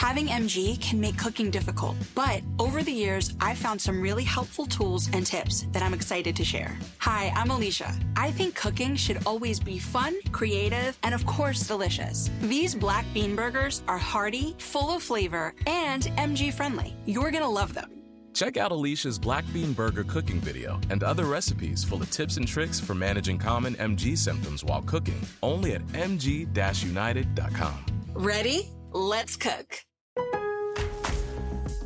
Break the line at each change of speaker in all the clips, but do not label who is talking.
Having MG can make cooking difficult, but over the years, I've found some really helpful tools and tips that I'm excited to share. Hi, I'm Alicia. I think cooking should always be fun, creative, and of course, delicious. These black bean burgers are hearty, full of flavor, and MG friendly. You're gonna love them.
Check out Alicia's Black Bean Burger cooking video and other recipes full of tips and tricks for managing common MG symptoms while cooking, only at mg-united.com.
Ready? Let's cook.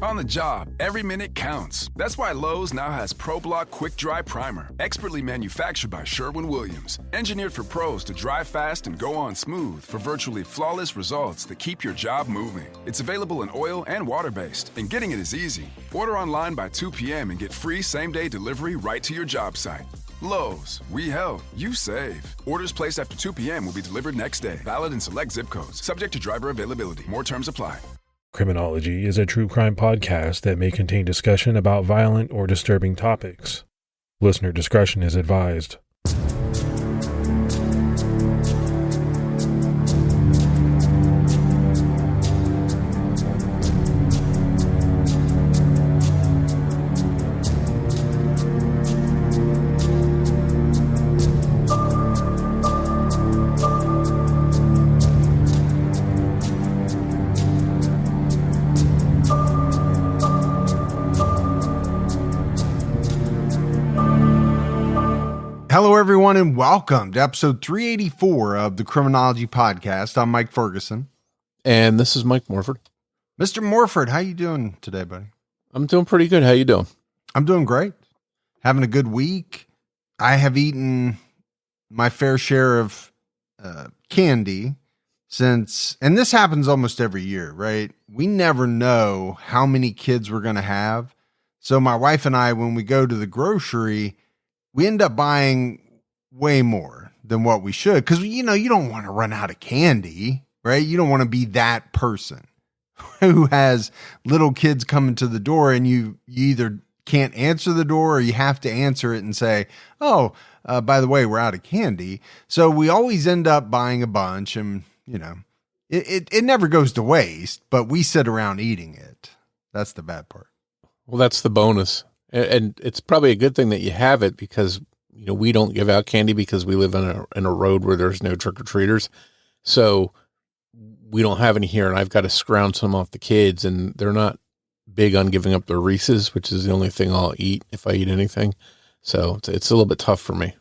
On the job, every minute counts. That's why Lowe's now has ProBlock Quick Dry Primer, expertly manufactured by Sherwin-Williams. Engineered for pros to dry fast and go on smooth for virtually flawless results that keep your job moving. It's available in oil and water-based, and getting it is easy. Order online by 2 p.m. and get free same-day delivery right to your job site. Lowe's, we help, you save. Orders placed after 2 p.m. will be delivered next day. Valid in select zip codes. Subject to driver availability. More terms apply.
Criminology is a true crime podcast that may contain discussion about violent or disturbing topics. Listener discretion is advised.
Hello, everyone, and welcome to episode 384 of the Criminology Podcast. I'm Mike Ferguson.
And this is Mike Morford.
Mr. Morford, how you doing today, buddy?
I'm doing pretty good. How you doing?
I'm doing great. Having a good week. I have eaten my fair share of candy since, and this happens almost every year, right? We never know how many kids we're going to have. So my wife and I, when we go to the grocery, we end up buying way more than what we should because, you know, you don't want to run out of candy, right? You don't want to be that person who has little kids coming to the door and you either can't answer the door or you have to answer it and say, oh, by the way, we're out of candy. So we always end up buying a bunch and, you know, it never goes to waste, but we sit around eating it. That's the bad part.
Well, that's the bonus. And it's probably a good thing that you have it because, you know, we don't give out candy because we live in a road where there's no trick-or-treaters. So we don't have any here, and I've got to scrounge some off the kids, and they're not big on giving up their Reese's, which is the only thing I'll eat if I eat anything. So it's a little bit tough for me.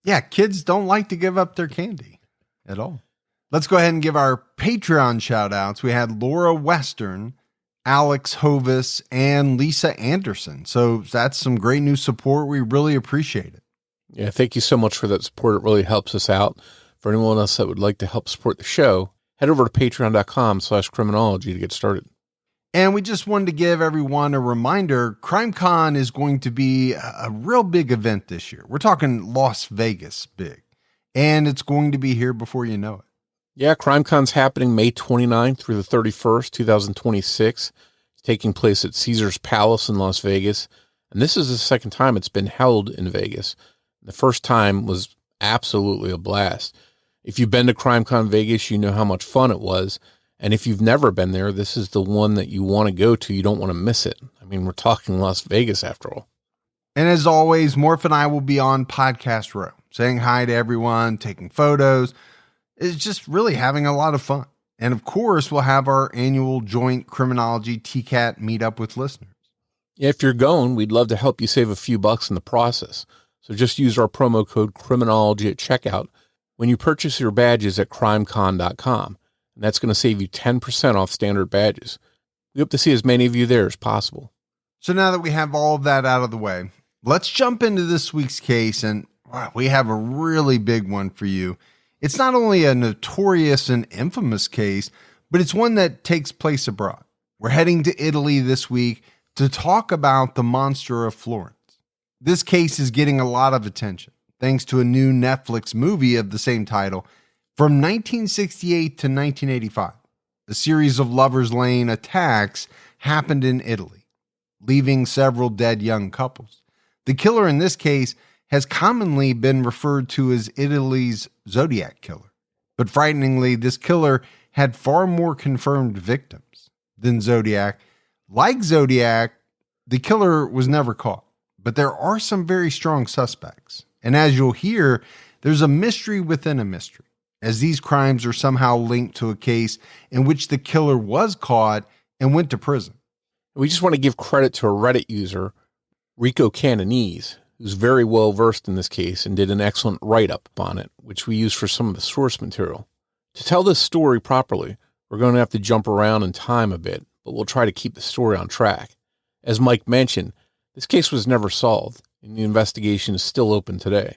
Yeah, kids don't like to give up their candy at all. Let's go ahead and give our Patreon shout-outs. We had Laura Western, Alex Hovis, and Lisa Anderson. So that's some great new support. We really appreciate it.
Yeah, thank you so much for that support. It really helps us out. For anyone else that would like to help support the show, head over to patreon.com/criminology to get started.
And we just wanted to give everyone a reminder, CrimeCon is going to be a real big event this year. We're talking Las Vegas big, and it's going to be here before you know it.
Yeah, CrimeCon's happening May 29th through the 31st, 2026. It's taking place at Caesars Palace in Las Vegas. And this is the second time it's been held in Vegas. The first time was absolutely a blast. If you've been to CrimeCon Vegas, you know how much fun it was. And if you've never been there, this is the one that you want to go to. You don't want to miss it. I mean, we're talking Las Vegas after all.
And as always, Morf and I will be on Podcast Row, saying hi to everyone, taking photos. It's just really having a lot of fun. And of course, we'll have our annual joint Criminology TCAT meetup with listeners.
Yeah, if you're going, we'd love to help you save a few bucks in the process. So just use our promo code Criminology at checkout when you purchase your badges at crimecon.com. And that's going to save you 10% off standard badges. We hope to see as many of you there as possible.
So now that we have all of that out of the way, let's jump into this week's case. And wow, we have a really big one for you. It's not only a notorious and infamous case, but it's one that takes place abroad. We're heading to Italy this week to talk about the Monster of Florence. This case is getting a lot of attention thanks to a new Netflix movie of the same title from 1968 to 1985. A series of Lover's Lane attacks happened in Italy, leaving several dead young couples. The killer in this case has commonly been referred to as Italy's Zodiac killer. But frighteningly, this killer had far more confirmed victims. than Zodiac. Like Zodiac, the killer was never caught, but there are some very strong suspects. And as you'll hear, there's a mystery within a mystery, as these crimes are somehow linked to a case in which the killer was caught and went to prison.
We just want to give credit to a Reddit user, Rico Canonese, who's very well versed in this case and did an excellent write-up on it, which we use for some of the source material. To tell this story properly, we're going to have to jump around in time a bit, but we'll try to keep the story on track. As Mike mentioned, this case was never solved, and the investigation is still open today.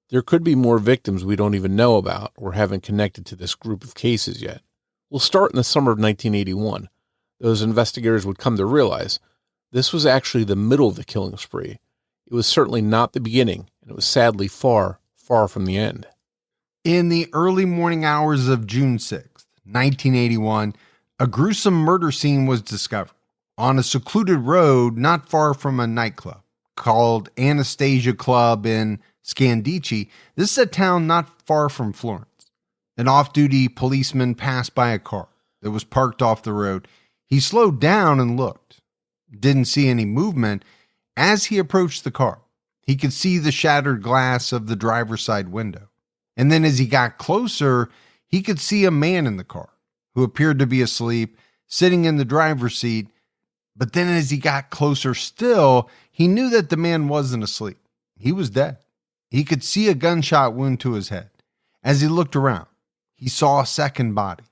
There could be more victims we don't even know about or haven't connected to this group of cases yet. We'll start in the summer of 1981. Those investigators would come to realize this was actually the middle of the killing spree. It was certainly not the beginning, and it was sadly far, far from the end.
In the early morning hours of June 6th, 1981, a gruesome murder scene was discovered on a secluded road not far from a nightclub called Anastasia Club in Scandicci. This is a town not far from Florence. An off-duty policeman passed by a car that was parked off the road. He slowed down and looked. Didn't see any movement. As he approached the car, he could see the shattered glass of the driver's side window. And then as he got closer, he could see a man in the car who appeared to be asleep, sitting in the driver's seat. But then as he got closer still, he knew that the man wasn't asleep. He was dead. He could see a gunshot wound to his head. As he looked around, he saw a second body,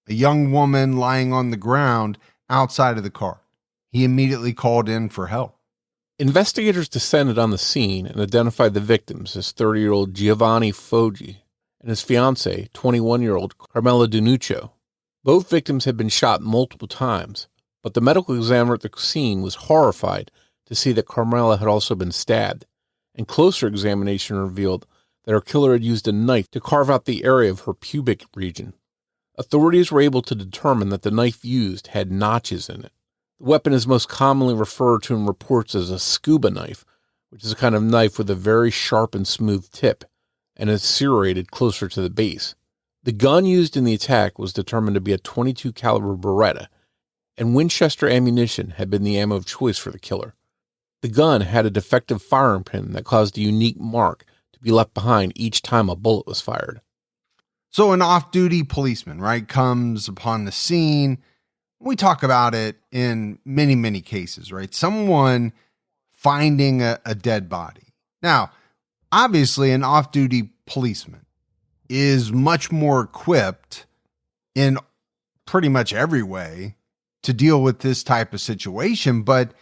a young woman lying on the ground outside of the car. He immediately called in for help.
Investigators descended on the scene and identified the victims as 30-year-old Giovanni Foggi and his fiancée, 21-year-old Carmela Denuccio. Both victims had been shot multiple times, but the medical examiner at the scene was horrified to see that Carmela had also been stabbed, and closer examination revealed that her killer had used a knife to carve out the area of her pubic region. Authorities were able to determine that the knife used had notches in it. The weapon is most commonly referred to in reports as a scuba knife, which is a kind of knife with a very sharp and smooth tip, and is serrated closer to the base. The gun used in the attack was determined to be a .22 caliber Beretta, and Winchester ammunition had been the ammo of choice for the killer. The gun had a defective firing pin that caused a unique mark to be left behind each time a bullet was fired.
So an off-duty policeman, right, comes upon the scene. We talk about it in many, many cases, right? Someone finding a dead body. Now, obviously, an off-duty policeman is much more equipped in pretty much every way to deal with this type of situation, but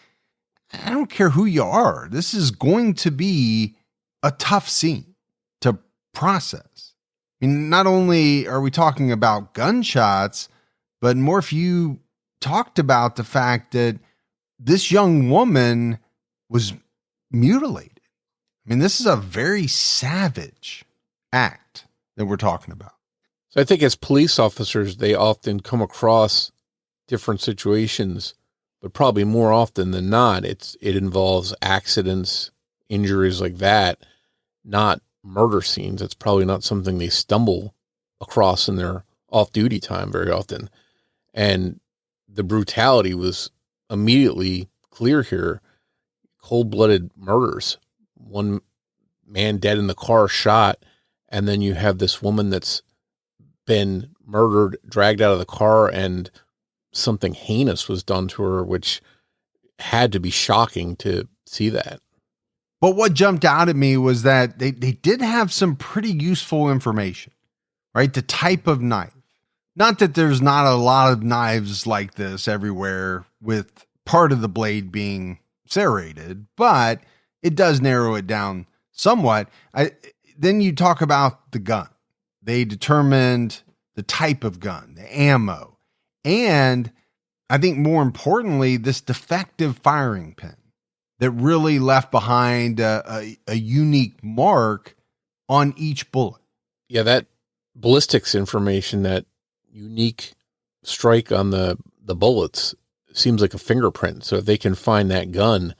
I don't care who you are. This is going to be a tough scene to process. I mean, not only are we talking about gunshots, but Morf, you talked about the fact that this young woman was mutilated. I mean, this is a very savage act that we're talking about.
So I think as police officers, they often come across different situations, but probably more often than not, it involves accidents, injuries like that, not murder scenes. It's probably not something they stumble across in their off-duty time very often. And the brutality was immediately clear here. Cold-blooded murders. One man dead in the car, shot, and then you have this woman that's been murdered, dragged out of the car, and something heinous was done to her, which had to be shocking to see that.
But what jumped out at me was that they did have some pretty useful information, right? The type of knife. Not that there's not a lot of knives like this everywhere with part of the blade being serrated, but it does narrow it down somewhat. Then you talk about the gun. They determined the type of gun, the ammo, and I think more importantly, this defective firing pin that really left behind a unique mark on each bullet.
Yeah, that ballistics information, that unique strike on the bullets, seems like a fingerprint. So if they can find that gun,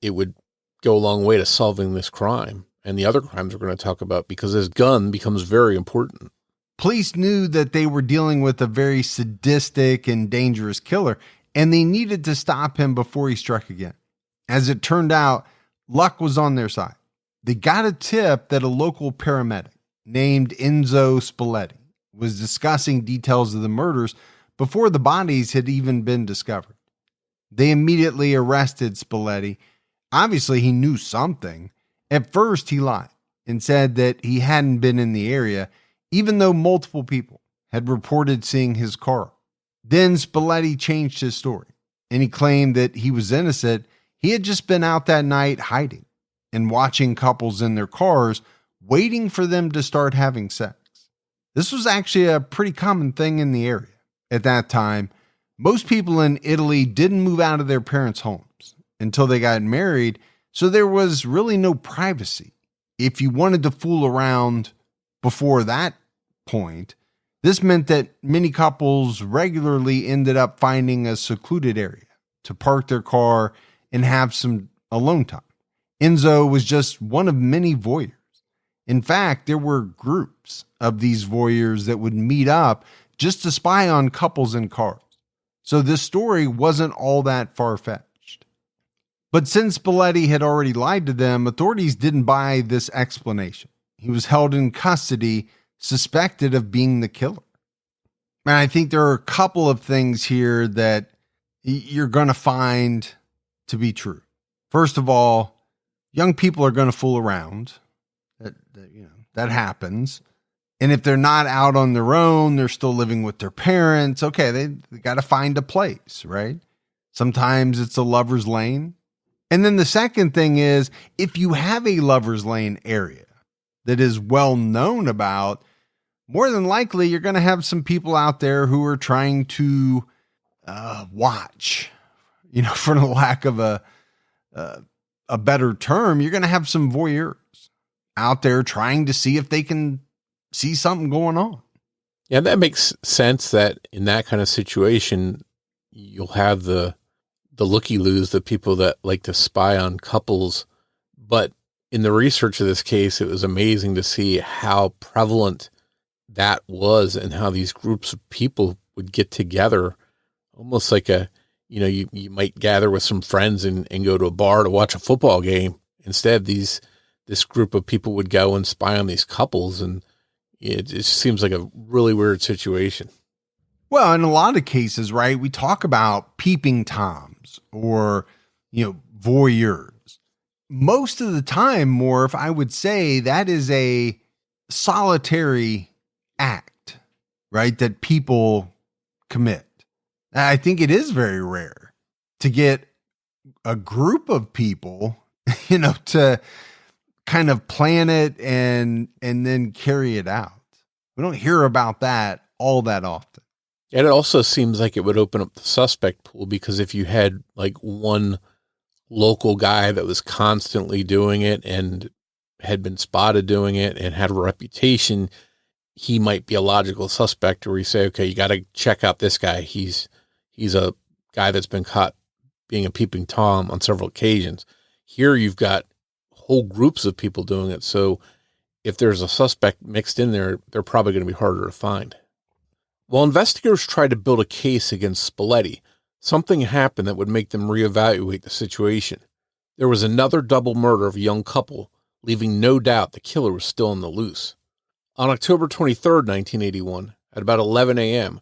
it would go a long way to solving this crime and the other crimes we're going to talk about, because this gun becomes very important.
Police knew that they were dealing with a very sadistic and dangerous killer, and they needed to stop him before he struck again. As it turned out, luck was on their side. They got a tip that a local paramedic named Enzo Spalletti was discussing details of the murders before the bodies had even been discovered. They immediately arrested Spalletti. Obviously, he knew something. At first, he lied and said that he hadn't been in the area, even though multiple people had reported seeing his car. Then Spalletti changed his story, and he claimed that he was innocent. He had just been out that night hiding and watching couples in their cars, waiting for them to start having sex. This was actually a pretty common thing in the area. At that time, most people in Italy didn't move out of their parents' homes until they got married, so there was really no privacy. If you wanted to fool around before that point, this meant that many couples regularly ended up finding a secluded area to park their car and have some alone time. Enzo was just one of many voyeurs. In fact, there were groups of these voyeurs that would meet up just to spy on couples in cars. So this story wasn't all that far-fetched. But since Spalletti had already lied to them, authorities didn't buy this explanation. He was held in custody, suspected of being the killer. And I think there are a couple of things here that you're going to find to be true. First of all, young people are going to fool around. That happens. And if they're not out on their own, they're still living with their parents. Okay, they got to find a place, right? Sometimes it's a lover's lane. And then the second thing is, if you have a lover's lane area that is well known about, more than likely you're going to have some people out there who are trying to watch, for the lack of a better term. You're going to have some voyeurs out there trying to see if they can see something going on.
Yeah, that makes sense that in that kind of situation, you'll have the looky-loos, the people that like to spy on couples. But in the research of this case, it was amazing to see how prevalent that was and how these groups of people would get together, almost like you might gather with some friends and go to a bar to watch a football game. Instead, this group of people would go and spy on these couples, and it just seems like a really weird situation.
Well, in a lot of cases, right, we talk about peeping toms or, voyeurs. Most of the time, Morf, I would say that is a solitary act, right, that people commit. I think it is very rare to get a group of people, to kind of plan it and then carry it out. We don't hear about that all that often.
And it also seems like it would open up the suspect pool, because if you had like one local guy that was constantly doing it and had been spotted doing it and had a reputation, he might be a logical suspect, where you say, okay, you got to check out this guy. He's a guy that's been caught being a peeping Tom on several occasions. Here you've got whole groups of people doing it. So if there's a suspect mixed in there, they're probably going to be harder to find. While investigators tried to build a case against Spalletti, something happened that would make them reevaluate the situation. There was another double murder of a young couple, leaving no doubt the killer was still on the loose. On October 23rd, 1981, at about 11 a.m.,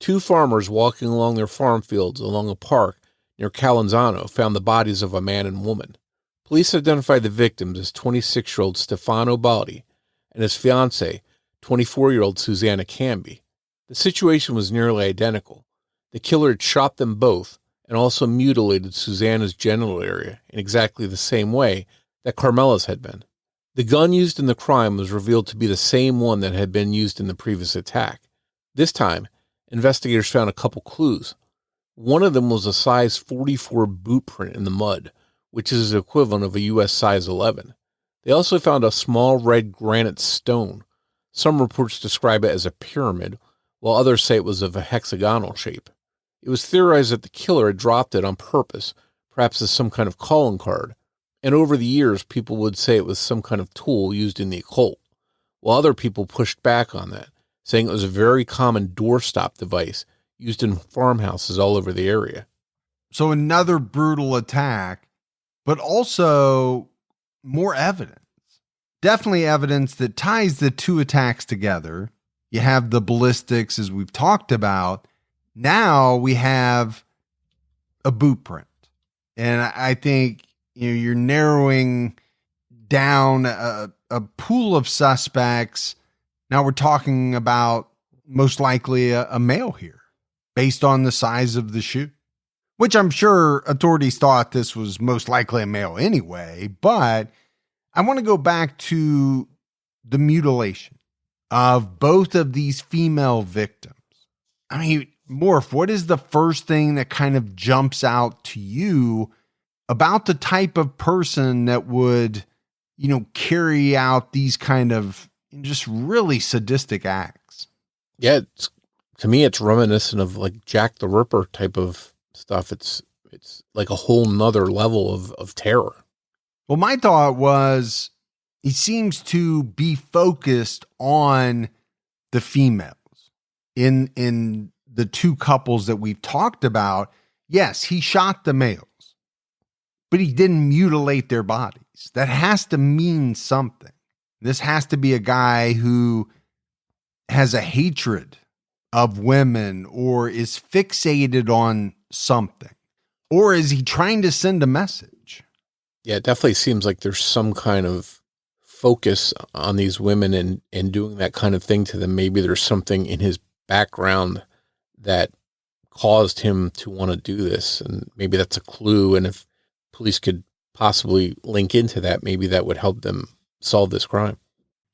two farmers walking along their farm fields along a park near Calanzano found the bodies of a man and woman. Police identified the victims as 26-year-old Stefano Baldi and his fiancée, 24-year-old Susanna Camby. The situation was nearly identical. The killer had shot them both and also mutilated Susanna's genital area in exactly the same way that Carmela's had been. The gun used in the crime was revealed to be the same one that had been used in the previous attack. This time, investigators found a couple clues. One of them was a size 44 boot print in the mud, which is the equivalent of a U.S. size 11. They also found a small red granite stone. Some reports describe it as a pyramid, while others say it was of a hexagonal shape. It was theorized that the killer had dropped it on purpose, perhaps as some kind of calling card, and over the years people would say it was some kind of tool used in the occult, while other people pushed back on that, saying it was a very common doorstop device used in farmhouses all over the area.
So another brutal attack, but also more evidence. Definitely evidence that ties the two attacks together. You have the ballistics, as we've talked about. Now we have a boot print. And I think you're narrowing down a pool of suspects. Now we're talking about most likely a male here based on the size of the shoe, which I'm sure authorities thought this was most likely a male anyway. But I want to go back to the mutilation of both of these female victims. I mean, Morf, what is the first thing that kind of jumps out to you about the type of person that would, carry out these kind of just really sadistic acts?
Yeah, to me, it's reminiscent of like Jack the Ripper type of stuff. It's like a whole nother level of terror.
Well, my thought was he seems to be focused on the females in the two couples that we've talked about. Yes, he shot the males, but he didn't mutilate their bodies. That has to mean something. This has to be a guy who has a hatred of women or is fixated on something. Or is he trying to send a message?
Yeah, it definitely seems like there's some kind of focus on these women and doing that kind of thing to them. Maybe there's something in his background that caused him to want to do this. And maybe that's a clue. And if police could possibly link into that, maybe that would help them solve this crime.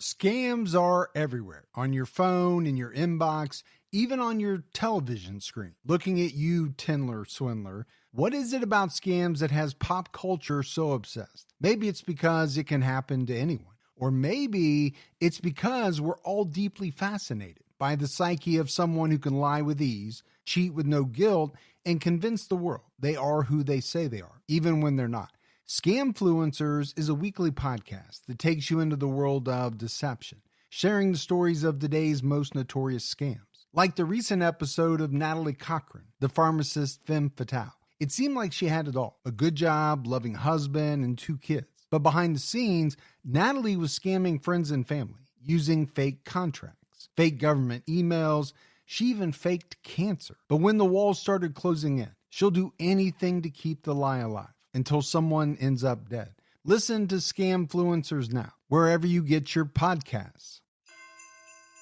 Scams are everywhere, on your phone, in your inbox, even on your television screen. Looking at you, Tindler Swindler. What is it about scams that has pop culture so obsessed? Maybe it's because it can happen to anyone. Or maybe it's because we're all deeply fascinated by the psyche of someone who can lie with ease, cheat with no guilt, and convince the world they are who they say they are, even when they're not. Scamfluencers is a weekly podcast that takes you into the world of deception, sharing the stories of the day's most notorious scams. Like the recent episode of Natalie Cochran, the pharmacist femme fatale. It seemed like she had it all. A good job, loving husband, and 2 kids. But behind the scenes, Natalie was scamming friends and family using fake contracts, fake government emails. She even faked cancer. But when the walls started closing in, she'll do anything to keep the lie alive until someone ends up dead. Listen to Scamfluencers now, wherever you get your podcasts.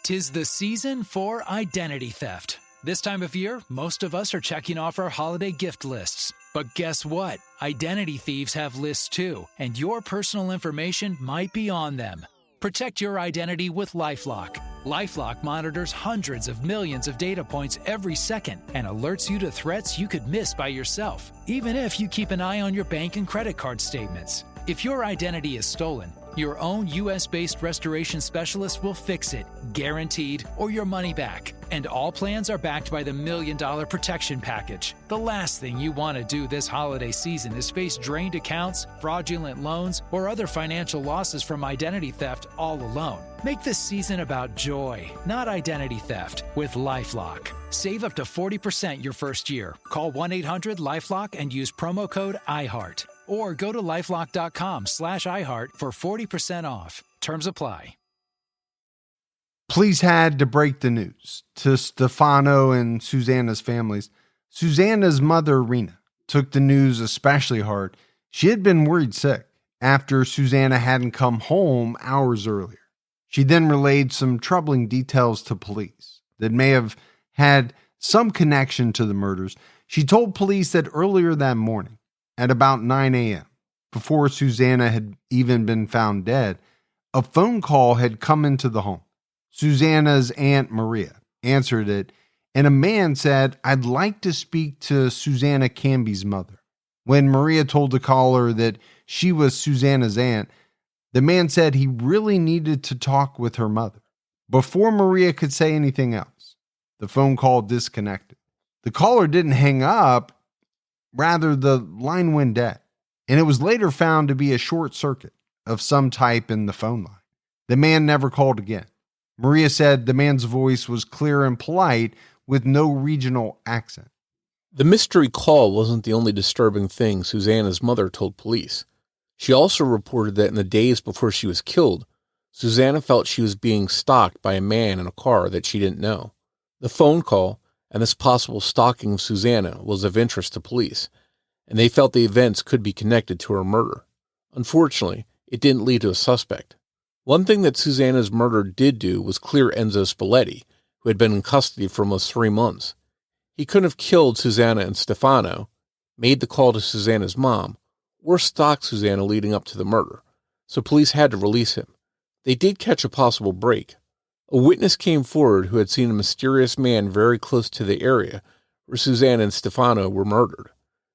'Tis the season for identity theft. This time of year, most of us are checking off our holiday gift lists. But guess what? Identity thieves have lists too, and your personal information might be on them. Protect your identity with LifeLock. LifeLock monitors hundreds of millions of data points every second and alerts you to threats you could miss by yourself, even if you keep an eye on your bank and credit card statements. If your identity is stolen, your own U.S.-based restoration specialist will fix it, guaranteed, or your money back. And all plans are backed by the $1 Million Protection Package. The last thing you want to do this holiday season is face drained accounts, fraudulent loans, or other financial losses from identity theft all alone. Make this season about joy, not identity theft, with LifeLock. Save up to 40% your first year. Call 1-800-LifeLock and use promo code IHEART. Or go to lifelock.com/iHeart for 40% off. Terms apply.
Police had to break the news to Stefano and Susanna's families. Susanna's mother, Rena, took the news especially hard. She had been worried sick after Susanna hadn't come home hours earlier. She then relayed some troubling details to police that may have had some connection to the murders. She told police that earlier that morning, at about 9 a.m., before Susanna had even been found dead, a phone call had come into the home. Susanna's Aunt Maria answered it, and a man said, "I'd like to speak to Susanna Canby's mother." When Maria told the caller that she was Susanna's aunt, the man said he really needed to talk with her mother. Before Maria could say anything else, the phone call disconnected. The caller didn't hang up. Rather, the line went dead, and it was later found to be a short circuit of some type in the phone line. The man never called again. Maria said the man's voice was clear and polite with no regional accent.
The mystery call wasn't the only disturbing thing Susanna's mother told police. She also reported that in the days before she was killed, Susanna felt she was being stalked by a man in a car that she didn't know. The phone call and this possible stalking of Susanna was of interest to police, and they felt the events could be connected to her murder. Unfortunately, it didn't lead to a suspect. One thing that Susanna's murder did do was clear Enzo Spalletti, who had been in custody for almost 3 months. He couldn't have killed Susanna and Stefano, made the call to Susanna's mom, or stalked Susanna leading up to the murder, so police had to release him. They did catch a possible break. A witness came forward who had seen a mysterious man very close to the area where Susanna and Stefano were murdered.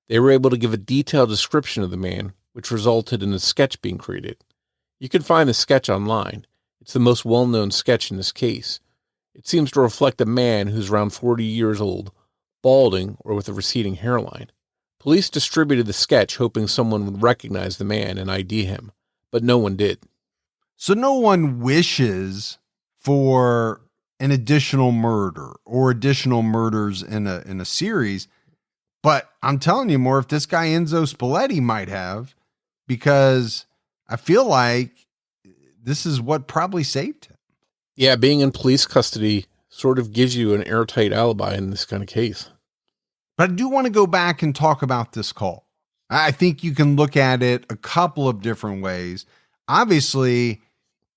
They were able to give a detailed description of the man, which resulted in a sketch being created. You can find the sketch online. It's the most well-known sketch in this case. It seems to reflect a man who's around 40 years old, balding or with a receding hairline. Police distributed the sketch hoping someone would recognize the man and ID him, but no one did.
So no one wishes for an additional murder or additional murders in a series, but I'm telling you, more if this guy Enzo Spalletti might have, because I feel like this is what probably saved him.
Yeah, being in police custody sort of gives you an airtight alibi in this kind of case.
But I do want to go back and talk about this call. I think you can look at it a couple of different ways. Obviously,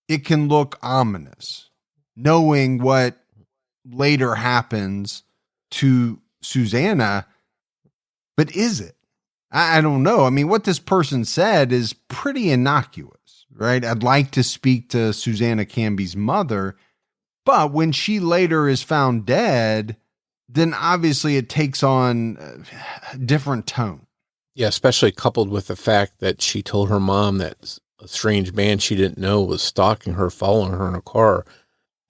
it can look ominous, knowing what later happens to Susanna. But is it? I don't know. I mean, what this person said is pretty innocuous, right? I'd like to speak to Susanna Canby's mother, but when she later is found dead, then obviously it takes on a different tone.
Yeah, especially coupled with the fact that she told her mom that a strange man she didn't know was stalking her, following her in a car.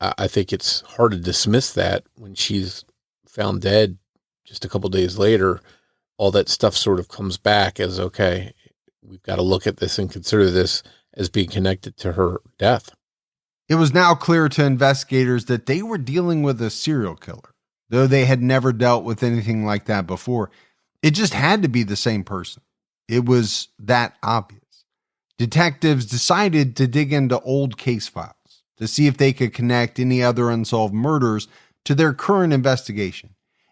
I think it's hard to dismiss that when she's found dead just a couple days later. All that stuff sort of comes back as, okay, we've got to look at this and consider this as being connected to her death.
It was now clear to investigators that they were dealing with a serial killer, though they had never dealt with anything like that before. It just had to be the same person. It was that obvious. Detectives decided to dig into old case files to see if they could connect any other unsolved murders to their current investigation.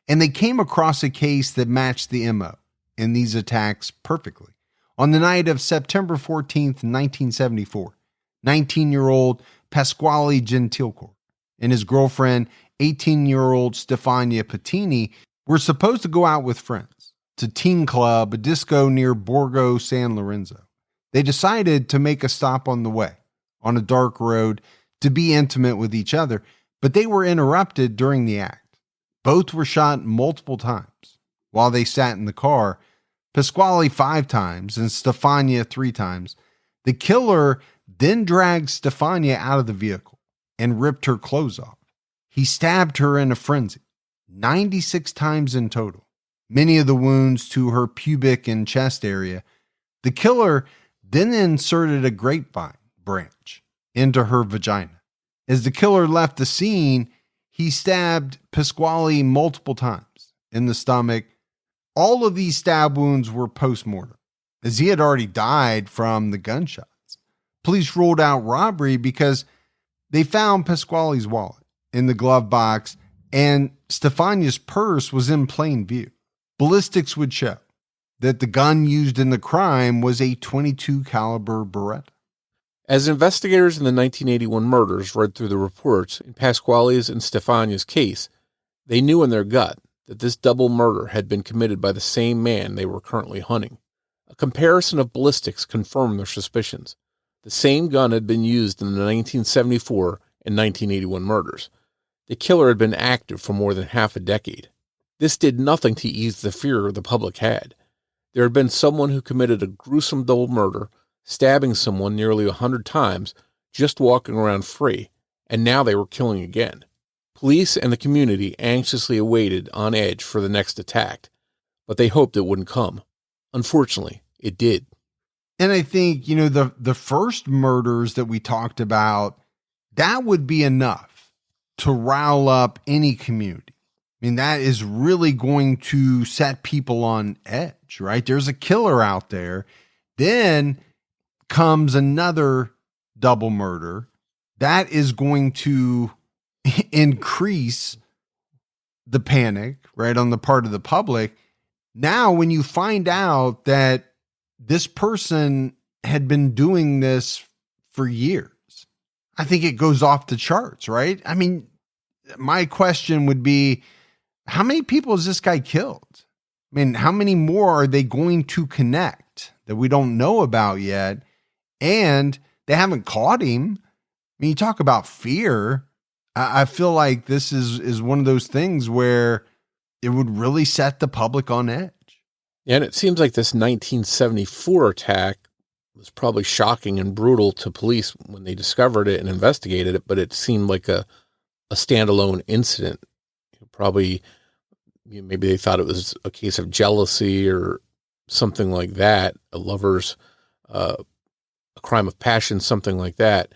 And they came across a case that matched the MO in these attacks perfectly. On the night of September 14th, 1974, 19-year-old Pasquale Gentilcore and his girlfriend, 18-year-old Stefania Patini, were supposed to go out with friends to Teen Club, a disco near Borgo San Lorenzo. They decided to make a stop on the way, on a dark road, to be intimate with each other, but they were interrupted during the act. Both were shot multiple times while they sat in the car, Pasquale 5 times and Stefania 3 times. The killer then dragged Stefania out of the vehicle and ripped her clothes off. He stabbed her in a frenzy, 96 times in total, many of the wounds to her pubic and chest area. The killer then inserted a grapevine branch into her vagina. As the killer left the scene, he stabbed Pasquale multiple times in the stomach. All of these stab wounds were post-mortem, as he had already died from the gunshots. Police ruled out robbery because they found Pasquale's wallet in the glove box, and Stefania's purse was in plain view. Ballistics would show that the gun used in the crime was a .22 caliber Beretta.
As investigators in the 1981 murders read through the reports in Pasquale's and Stefania's case, they knew in their gut that this double murder had been committed by the same man they were currently hunting. A comparison of ballistics confirmed their suspicions. The same gun had been used in the 1974 and 1981 murders. The killer had been active for more than half a decade. This did nothing to ease the fear the public had. There had been someone who committed a gruesome double murder, stabbing someone nearly 100 times, just walking around free, and now they were killing again. Police and the community anxiously awaited on edge for the next attack, but they hoped it wouldn't come. Unfortunately, it did.
And I think, the first murders that we talked about, that would be enough to rile up any community. I mean, that is really going to set people on edge, right? There's a killer out there. Then comes another double murder. That is going to increase the panic, right, on the part of the public. Now, when you find out that this person had been doing this for years, I think it goes off the charts, right? I mean, my question would be, how many people has this guy killed? I mean, how many more are they going to connect that we don't know about yet? And they haven't caught him. I mean, you talk about fear. I feel like this is one of those things where it would really set the public on edge.
Yeah, and it seems like this 1974 attack was probably shocking and brutal to police when they discovered it and investigated it, but it seemed like a standalone incident. Probably, maybe they thought it was a case of jealousy or something like that, a lover's, a crime of passion, something like that.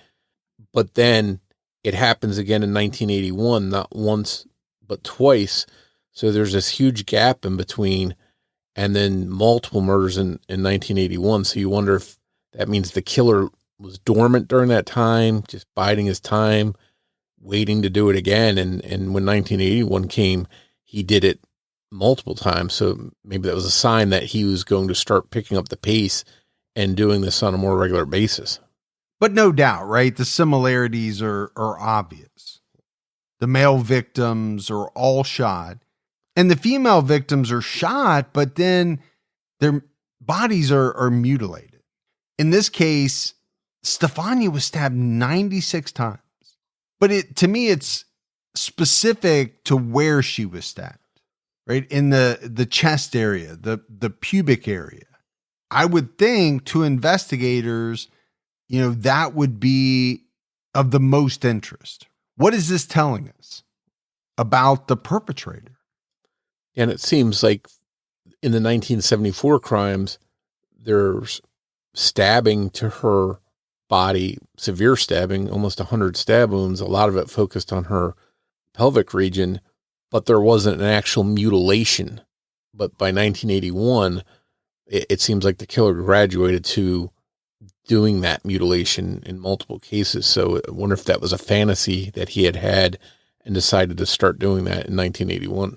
But then it happens again in 1981, not once, but twice. So there's this huge gap in between, and then multiple murders in 1981. So you wonder if that means the killer was dormant during that time, just biding his time, waiting to do it again. And when 1981 came, he did it multiple times. So maybe that was a sign that he was going to start picking up the pace and doing this on a more regular basis.
But no doubt, right? The similarities are obvious. The male victims are all shot, and the female victims are shot, but then their bodies are mutilated. In this case, Stefania was stabbed 96 times. But to me, it's specific to where she was stabbed, right? In the chest area, the pubic area. I would think to investigators, that would be of the most interest. What is this telling us about the perpetrator?
And it seems like in the 1974 crimes, there's stabbing to her body, severe stabbing, almost 100 stab wounds, a lot of it focused on her pelvic region, but there wasn't an actual mutilation. But by 1981, it seems like the killer graduated to doing that mutilation in multiple cases. So I wonder if that was a fantasy that he had and decided to start doing that in 1981.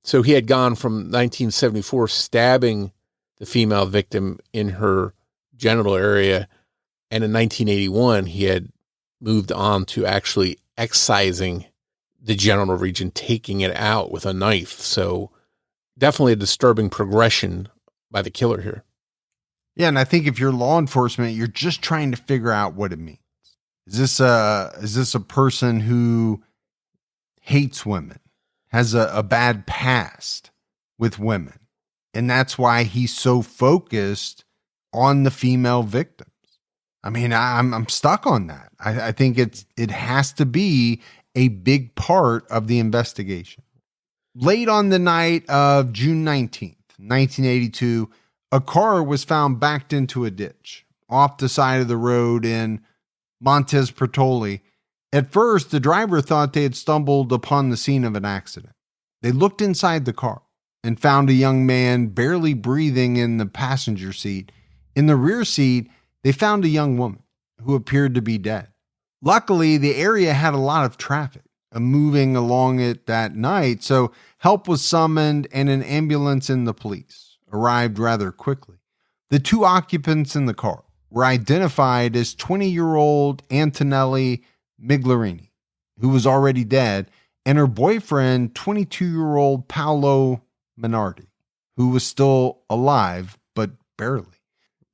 So he had gone from 1974 stabbing the female victim in her genital area, and in 1981 he had moved on to actually excising the genital region, taking it out with a knife. So definitely a disturbing progression by the killer here.
Yeah, and I think if you're law enforcement, you're just trying to figure out what it means. Is this a person who hates women, has a bad past with women, and that's why he's so focused on the female victims? I mean, I'm stuck on that. I think it has to be a big part of the investigation. Late on the night of June 19th, 1982, a car was found backed into a ditch off the side of the road in Montes Pertoli. At first, the driver thought they had stumbled upon the scene of an accident. They looked inside the car and found a young man barely breathing in the passenger seat. In the rear seat, they found a young woman who appeared to be dead. Luckily, the area had a lot of traffic moving along it that night, so help was summoned and an ambulance and the police arrived rather quickly. The two occupants in the car were identified as 20-year-old Antonelli Miglarini, who was already dead, and her boyfriend, 22-year-old Paolo Minardi, who was still alive, but barely.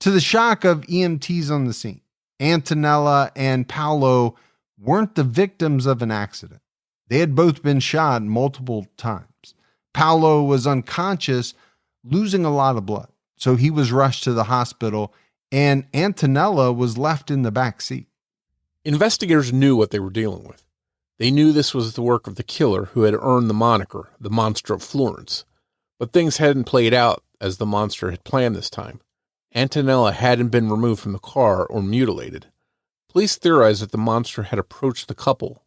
To the shock of EMTs on the scene, Antonella and Paolo weren't the victims of an accident. They had both been shot multiple times. Paolo was unconscious, losing a lot of blood, so he was rushed to the hospital, and Antonella was left in the back seat.
Investigators knew what they were dealing with. They knew this was the work of the killer who had earned the moniker, the Monster of Florence. But things hadn't played out as the monster had planned this time. Antonella hadn't been removed from the car or mutilated. Police theorized that the monster had approached the couple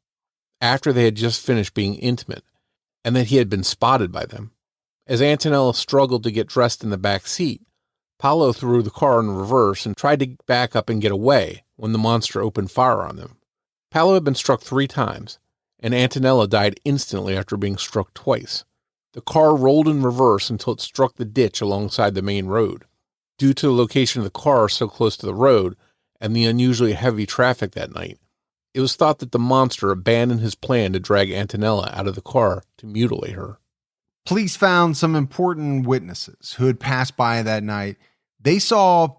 after they had just finished being intimate, and that he had been spotted by them. As Antonella struggled to get dressed in the back seat, Paolo threw the car in reverse and tried to back up and get away when the monster opened fire on them. Paolo had been struck 3 times, and Antonella died instantly after being struck twice. The car rolled in reverse until it struck the ditch alongside the main road. Due to the location of the car so close to the road and the unusually heavy traffic that night, it was thought that the monster abandoned his plan to drag Antonella out of the car to mutilate her.
Police found some important witnesses who had passed by that night. They saw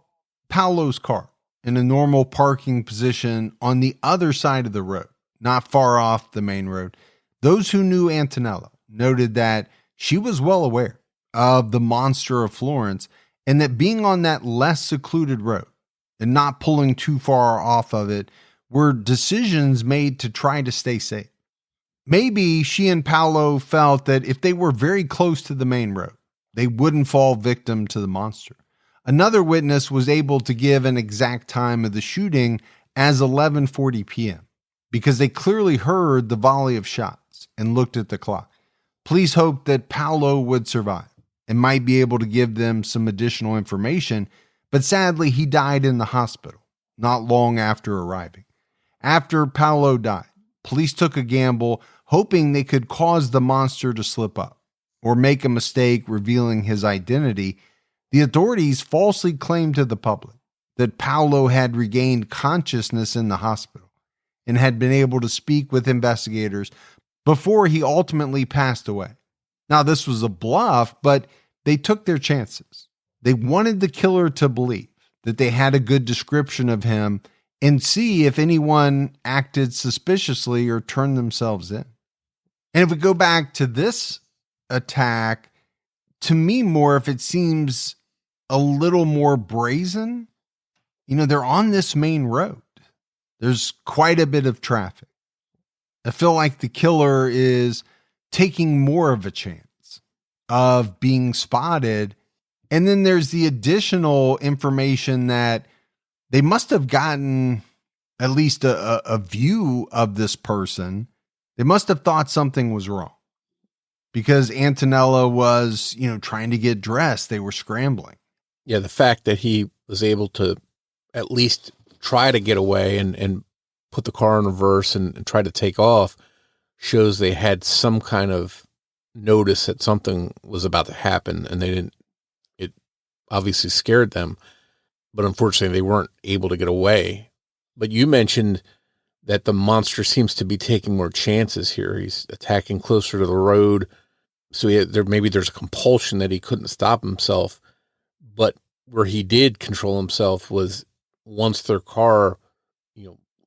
Paolo's car in a normal parking position on the other side of the road, not far off the main road. Those who knew Antonella noted that she was well aware of the Monster of Florence, and that being on that less secluded road and not pulling too far off of it were decisions made to try to stay safe. Maybe she and Paolo felt that if they were very close to the main road, they wouldn't fall victim to the monster. Another witness was able to give an exact time of the shooting as 11:40 p.m. because they clearly heard the volley of shots and looked at the clock. Police hoped that Paolo would survive and might be able to give them some additional information, but sadly he died in the hospital not long after arriving. After Paolo died, police took a gamble, hoping they could cause the monster to slip up or make a mistake revealing his identity. The authorities falsely claimed to the public that Paolo had regained consciousness in the hospital and had been able to speak with investigators before he ultimately passed away. Now, this was a bluff, but they took their chances. They wanted the killer to believe that they had a good description of him and see if anyone acted suspiciously or turned themselves in. And if we go back to this attack, to me, Morf, it seems a little more brazen. You know, they're on this main road. There's quite a bit of traffic. I feel like the killer is taking more of a chance of being spotted. And then there's the additional information that they must have gotten at least a view of this person. They must have thought something was wrong because Antonella was, trying to get dressed. They were scrambling.
Yeah, the fact that he was able to at least try to get away and put the car in reverse and try to take off shows they had some kind of notice that something was about to happen, and it obviously scared them, but unfortunately they weren't able to get away. But you mentioned that the monster seems to be taking more chances here. He's attacking closer to the road. So maybe there's a compulsion that he couldn't stop himself, but where he did control himself was once their car,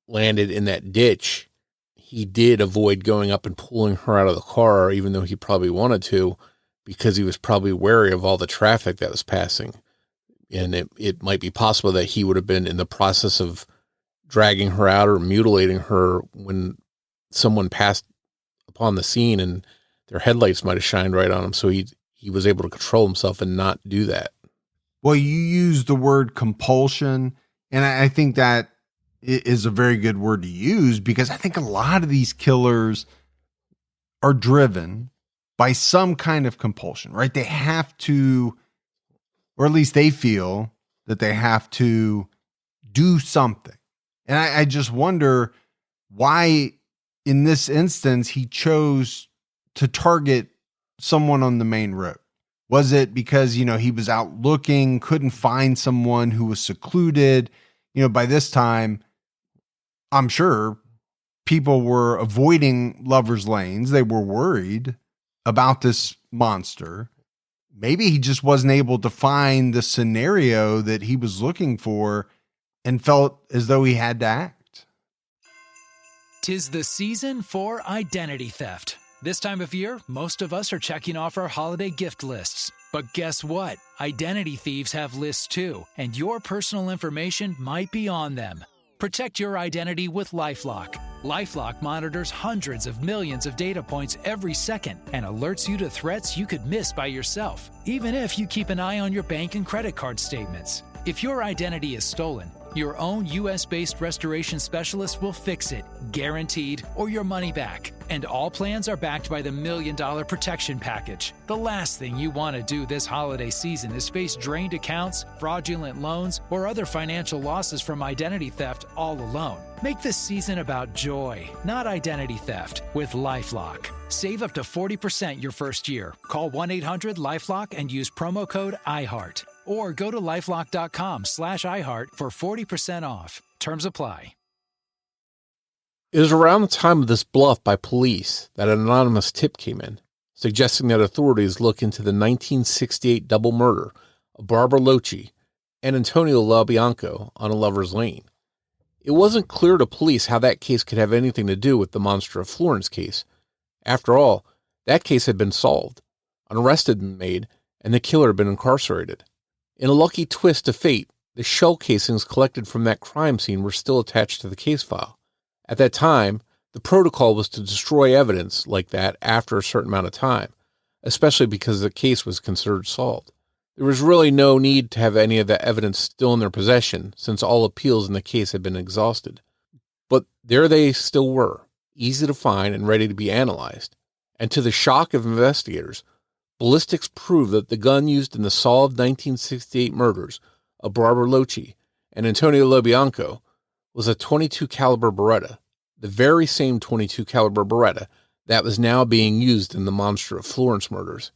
landed in that ditch, he did avoid going up and pulling her out of the car, even though he probably wanted to, because he was probably wary of all the traffic that was passing. And it might be possible that he would have been in the process of dragging her out or mutilating her when someone passed upon the scene and their headlights might have shined right on him. So he was able to control himself and not do that.
Well, you used the word compulsion, and I think that is a very good word to use because I think a lot of these killers are driven by some kind of compulsion, right? They have to, or at least they feel that they have to do something. And I just wonder why in this instance he chose to target someone on the main road. Was it because, he was out looking, couldn't find someone who was secluded? By this time, I'm sure people were avoiding lovers' lanes. They were worried about this monster. Maybe he just wasn't able to find the scenario that he was looking for and felt as though he had to act.
'Tis the season for identity theft. This time of year, most of us are checking off our holiday gift lists. But guess what? Identity thieves have lists too, and your personal information might be on them. Protect your identity with LifeLock. LifeLock monitors hundreds of millions of data points every second and alerts you to threats you could miss by yourself, even if you keep an eye on your bank and credit card statements. If your identity is stolen, Your own U.S.-based restoration specialist will fix it, guaranteed, or your money back. And all plans are backed by the $1 Million Protection Package. The last thing you want to do this holiday season is face drained accounts, fraudulent loans, or other financial losses from identity theft all alone. Make this season about joy, not identity theft, with LifeLock. Save up to 40% your first year. Call 1-800-LifeLock and use promo code IHEART. Or go to lifelock.com/iHeart for 40% off. Terms apply.
It was around the time of this bluff by police that an anonymous tip came in, suggesting that authorities look into the 1968 double murder of Barbara Loci and Antonio LaBianco on a Lover's Lane. It wasn't clear to police how that case could have anything to do with the Monster of Florence case. After all, that case had been solved, an arrest had been made, and the killer had been incarcerated. In a lucky twist of fate, the shell casings collected from that crime scene were still attached to the case file. At that time, the protocol was to destroy evidence like that after a certain amount of time, especially because the case was considered solved. There was really no need to have any of that evidence still in their possession, since all appeals in the case had been exhausted. But there they still were, easy to find and ready to be analyzed. And to the shock of investigators, ballistics proved that the gun used in the solved 1968 murders of Barbara Loci and Antonio LaBianco was a .22 caliber Beretta, the very same .22 caliber Beretta that was now being used in the Monster of Florence murders.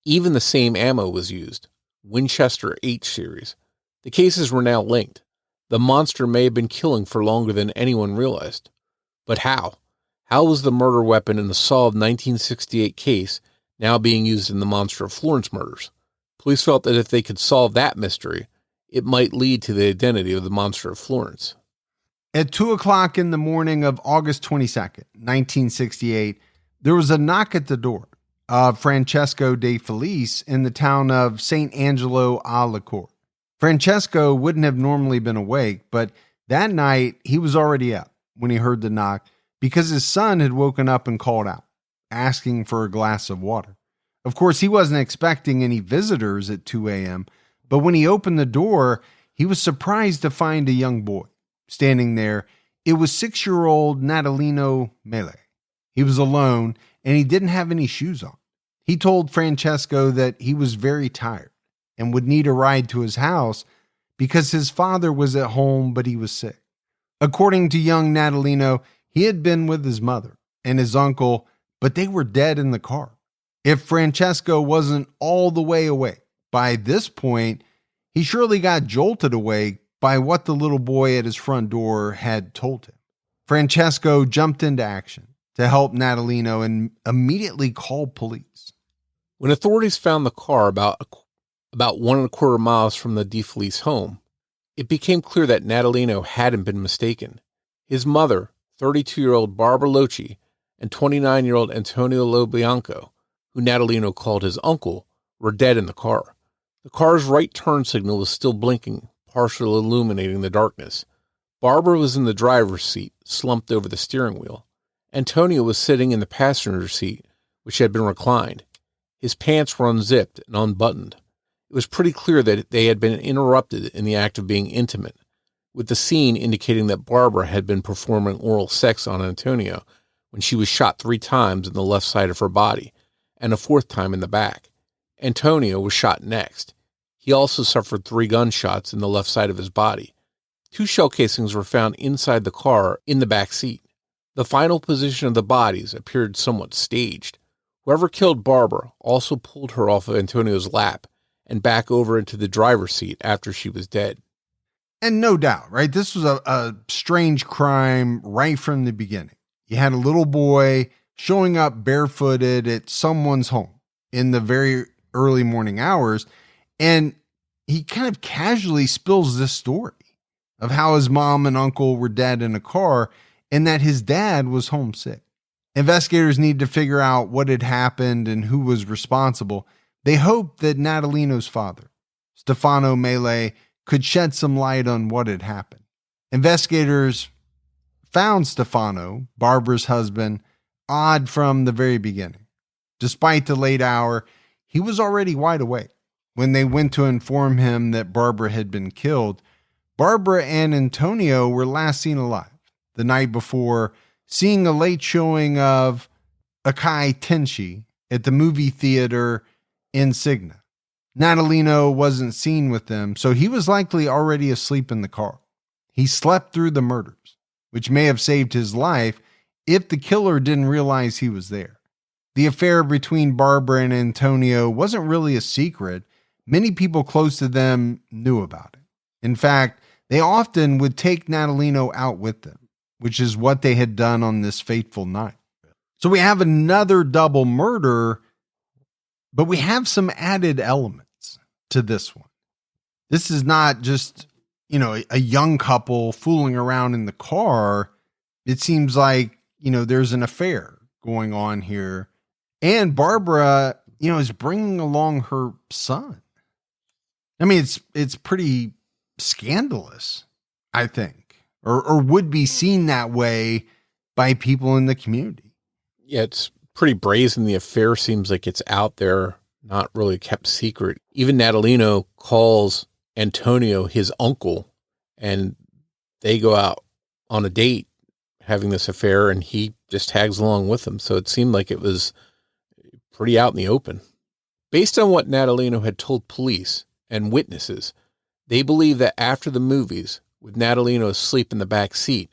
Even the same ammo was used, Winchester H series. The cases were now linked. The monster may have been killing for longer than anyone realized. But how? How was the murder weapon in the solved 1968 case now being used in the Monster of Florence murders? Police felt that if they could solve that mystery, it might lead to the identity of the Monster of Florence.
At 2 o'clock in the morning of August 22nd, 1968, there was a knock at the door of Francesco De Felice in the town of St. Angelo a Licour. Francesco wouldn't have normally been awake, but that night he was already up when he heard the knock because his son had woken up and called out, asking for a glass of water. Of course, he wasn't expecting any visitors at 2 a.m., but when he opened the door, he was surprised to find a young boy standing there. It was 6-year-old Natalino Mele. He was alone, and he didn't have any shoes on. He told Francesco that he was very tired and would need a ride to his house because his father was at home, but he was sick. According to young Natalino, he had been with his mother and his uncle, but they were dead in the car. If Francesco wasn't all the way awake by this point, he surely got jolted awake by what the little boy at his front door had told him. Francesco jumped into action to help Natalino and immediately called police.
When authorities found the car about 1.25 miles from the De Felice home, it became clear that Natalino hadn't been mistaken. His mother, 32-year-old Barbara Loci, and 29-year-old Antonio LaBianco, who Natalino called his uncle, were dead in the car. The car's right turn signal was still blinking, partially illuminating the darkness. Barbara was in the driver's seat, slumped over the steering wheel. Antonio was sitting in the passenger seat, which had been reclined. His pants were unzipped and unbuttoned. It was pretty clear that they had been interrupted in the act of being intimate, with the scene indicating that Barbara had been performing oral sex on Antonio when she was shot 3 times in the left side of her body and a 4th time in the back. Antonio was shot next. He also suffered 3 gunshots in the left side of his body. 2 shell casings were found inside the car in the back seat. The final position of the bodies appeared somewhat staged. Whoever killed Barbara also pulled her off of Antonio's lap and back over into the driver's seat after she was dead.
And no doubt, right? This was a strange crime right from the beginning. You had a little boy showing up barefooted at someone's home in the very early morning hours, and he kind of casually spills this story of how his mom and uncle were dead in a car and that his dad was homesick. Investigators need to figure out what had happened and who was responsible. They hoped that Natalino's father, Stefano Mele, could shed some light on what had happened. Investigators found Stefano, Barbara's husband, odd from the very beginning. Despite the late hour, he was already wide awake when they went to inform him that Barbara had been killed. Barbara and Antonio were last seen alive the night before seeing a late showing of Akai Tenshi at the movie theater in Signa. Natalino wasn't seen with them, so he was likely already asleep in the car. He slept through the murders, which may have saved his life if the killer didn't realize he was there. The affair between Barbara and Antonio wasn't really a secret. Many people close to them knew about it. In fact, they often would take Natalino out with them, which is what they had done on this fateful night. So we have another double murder, but we have some added elements to this one. This is not just, a young couple fooling around in the car. It seems like, there's an affair going on here. And Barbara, is bringing along her son. I mean, it's pretty scandalous, I think, or would be seen that way by people in the community.
Yeah, it's pretty brazen. The affair seems like it's out there, not really kept secret. Even Natalino calls Antonio his uncle, and they go out on a date having this affair, and he just tags along with them. So it seemed like it was pretty out in the open. Based on what Natalino had told police and witnesses, they believe that after the movies, with Natalino asleep in the back seat,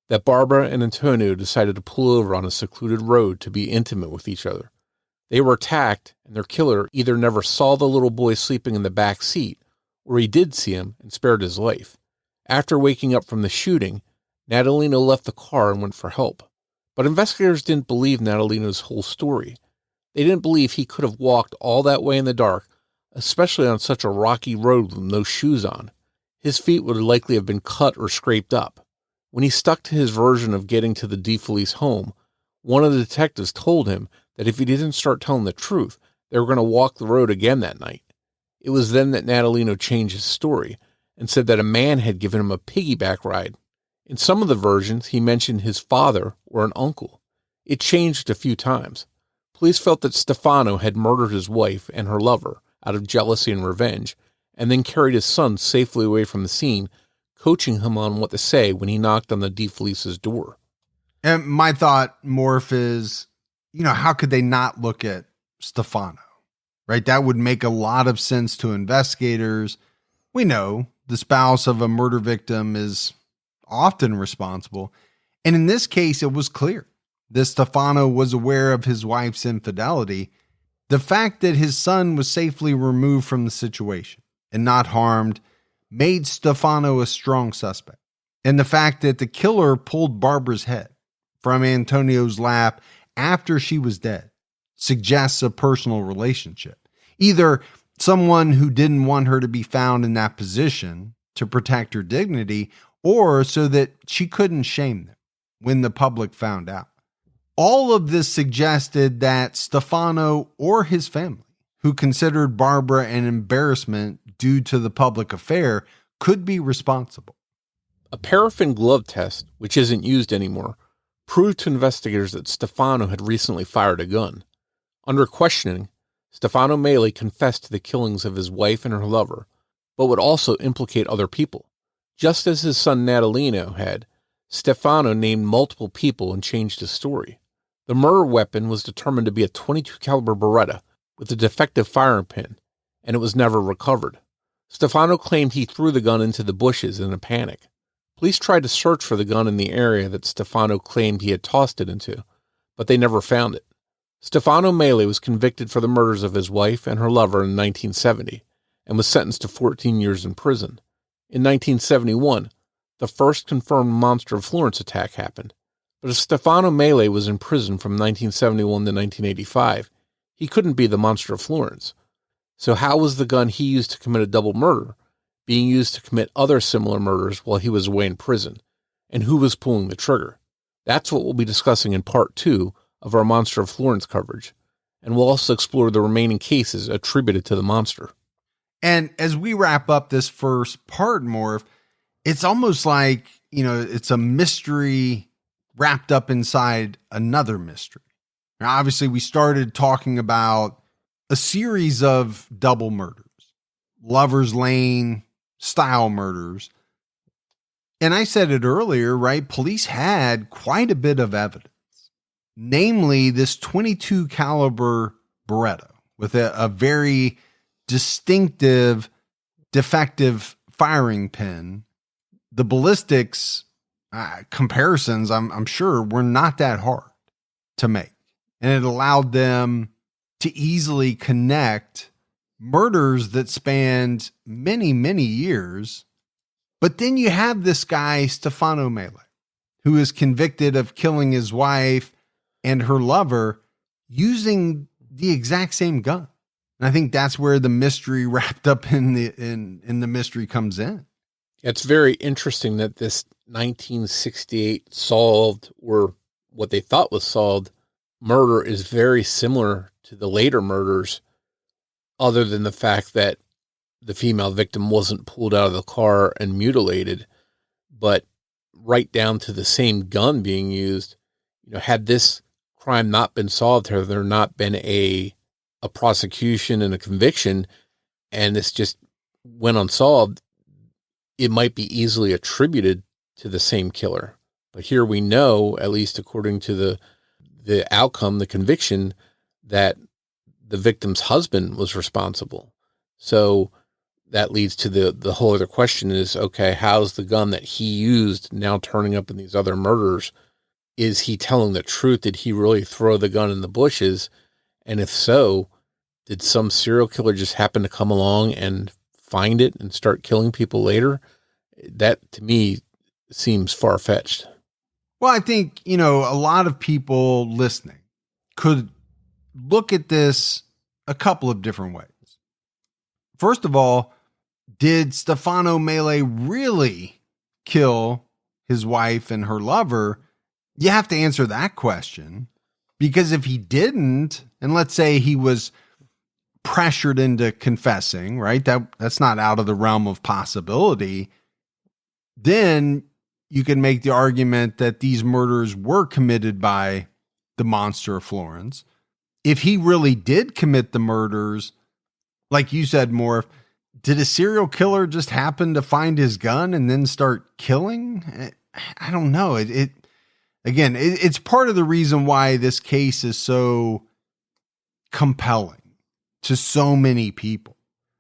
that Barbara and Antonio decided to pull over on a secluded road to be intimate with each other. They were attacked, and their killer either never saw the little boy sleeping in the back seat, or he did see him and spared his life. After waking up from the shooting, Natalino left the car and went for help. But investigators didn't believe Natalino's whole story. They didn't believe he could have walked all that way in the dark, especially on such a rocky road with no shoes on. His feet would likely have been cut or scraped up. When he stuck to his version of getting to the DeFelice home, one of the detectives told him that if he didn't start telling the truth, they were going to walk the road again that night. It was then that Natalino changed his story and said that a man had given him a piggyback ride. In some of the versions, he mentioned his father or an uncle. It changed a few times. Police felt that Stefano had murdered his wife and her lover out of jealousy and revenge, and then carried his son safely away from the scene, coaching him on what to say when he knocked on the DeFelice's door.
And my thought, Morf, is, how could they not look at Stefano, right? That would make a lot of sense to investigators. We know the spouse of a murder victim is often responsible. And in this case, it was clear that Stefano was aware of his wife's infidelity. The fact that his son was safely removed from the situation and not harmed made Stefano a strong suspect. And the fact that the killer pulled Barbara's head from Antonio's lap after she was dead suggests a personal relationship. Either someone who didn't want her to be found in that position to protect her dignity, or so that she couldn't shame them when the public found out. All of this suggested that Stefano or his family, who considered Barbara an embarrassment due to the public affair, could be responsible.
A paraffin glove test, which isn't used anymore, proved to investigators that Stefano had recently fired a gun. Under questioning, Stefano Mele confessed to the killings of his wife and her lover, but would also implicate other people. Just as his son Natalino had, Stefano named multiple people and changed his story. The murder weapon was determined to be a .22 caliber Beretta with a defective firing pin, and it was never recovered. Stefano claimed he threw the gun into the bushes in a panic. Police tried to search for the gun in the area that Stefano claimed he had tossed it into, but they never found it. Stefano Mele was convicted for the murders of his wife and her lover in 1970 and was sentenced to 14 years in prison. In 1971, the first confirmed Monster of Florence attack happened, but if Stefano Mele was in prison from 1971 to 1985, he couldn't be the Monster of Florence. So how was the gun he used to commit a double murder being used to commit other similar murders while he was away in prison? And who was pulling the trigger? That's what we'll be discussing in part 2 of our Monster of Florence coverage, and we'll also explore the remaining cases attributed to the monster.
And as we wrap up this first part, Morf, it's almost like, it's a mystery wrapped up inside another mystery. Now, obviously, we started talking about a series of double murders, Lover's Lane style murders. And I said it earlier, right? Police had quite a bit of evidence, namely this .22 caliber Beretta with a very distinctive, defective firing pin. The ballistics comparisons, I'm sure, were not that hard to make. And it allowed them to easily connect murders that spanned many, many years. But then you have this guy, Stefano Mele, who is convicted of killing his wife and her lover using the exact same gun. And I think that's where the mystery wrapped up in the mystery comes in.
It's very interesting that this 1968 solved, or what they thought was solved, murder is very similar to the later murders, other than the fact that the female victim wasn't pulled out of the car and mutilated, but right down to the same gun being used. Had this crime not been solved, had there not been a prosecution and a conviction, and this just went unsolved, it might be easily attributed to the same killer. But here we know, at least according to the outcome, the conviction, that the victim's husband was responsible. So that leads to the whole other question is, okay, how's the gun that he used now turning up in these other murders? Is he telling the truth? Did he really throw the gun in the bushes? And if so, did some serial killer just happen to come along and find it and start killing people later? That, to me, seems far-fetched.
Well, I think, a lot of people listening could look at this a couple of different ways. First of all, did Stefano Mele really kill his wife and her lover? You have to answer that question, because if he didn't, and let's say he was pressured into confessing, right? That's not out of the realm of possibility. Then you can make the argument that these murders were committed by the Monster of Florence. If he really did commit the murders, like you said, Morf, did a serial killer just happen to find his gun and then start killing? I don't know. It's part of the reason why this case is so compelling to so many people.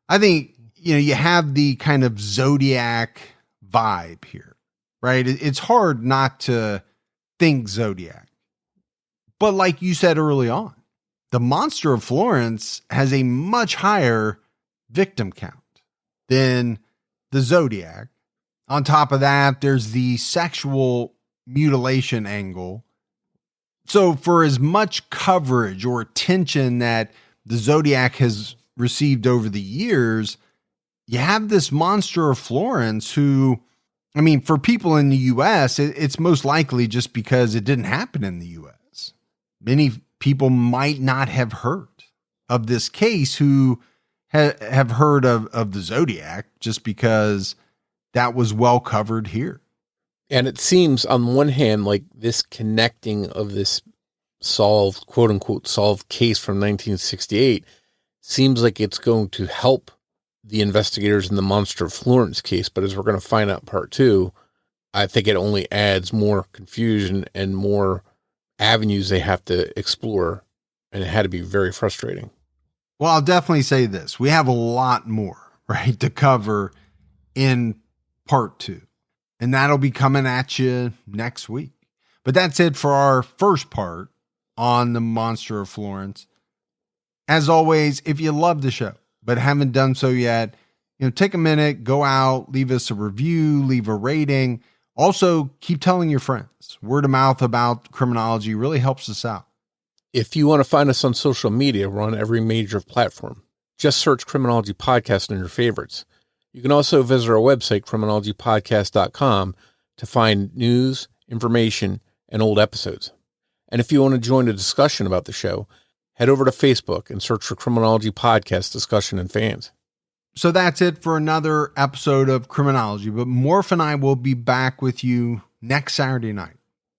I think, you have the kind of Zodiac vibe here, right? It's hard not to think Zodiac. But like you said early on, the Monster of Florence has a much higher victim count than the Zodiac. On top of that, there's the sexual mutilation angle. So for as much coverage or attention that the Zodiac has received over the years, you have this Monster of Florence who, for people in the U.S., it's most likely just because it didn't happen in the U.S. Many people might not have heard of this case who have heard of the Zodiac just because that was well covered here.
And it seems on one hand, like this connecting of this solved, quote unquote, solved case from 1968 seems like it's going to help the investigators in the Monster of Florence case. But as we're going to find out in part 2, I think it only adds more confusion and more avenues they have to explore. And it had to be very frustrating.
Well, I'll definitely say this. We have a lot more, right, to cover in part 2. And that'll be coming at you next week. But that's it for our first part on the Monster of Florence. As always, if you love the show but haven't done so yet, take a minute, go out, leave us a review, leave a rating. Also, keep telling your friends. Word of mouth about Criminology really helps us out.
If you want to find us on social media, we're on every major platform. Just search Criminology Podcast in your favorites. You can also visit our website, criminologypodcast.com, to find news, information, and old episodes. And if you want to join a discussion about the show, head over to Facebook and search for Criminology Podcast Discussion and Fans.
So that's it for another episode of Criminology. But Morf and I will be back with you next Saturday night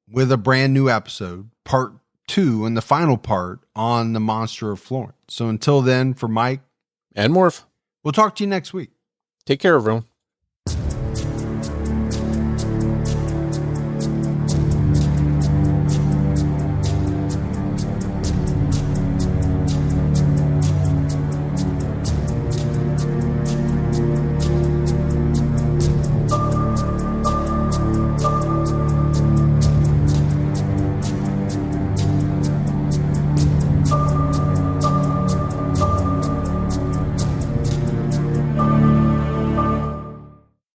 with a brand new episode, part 2, and the final part on the Monster of Florence. So until then, for Mike
and Morf,
we'll talk to you next week.
Take care, everyone.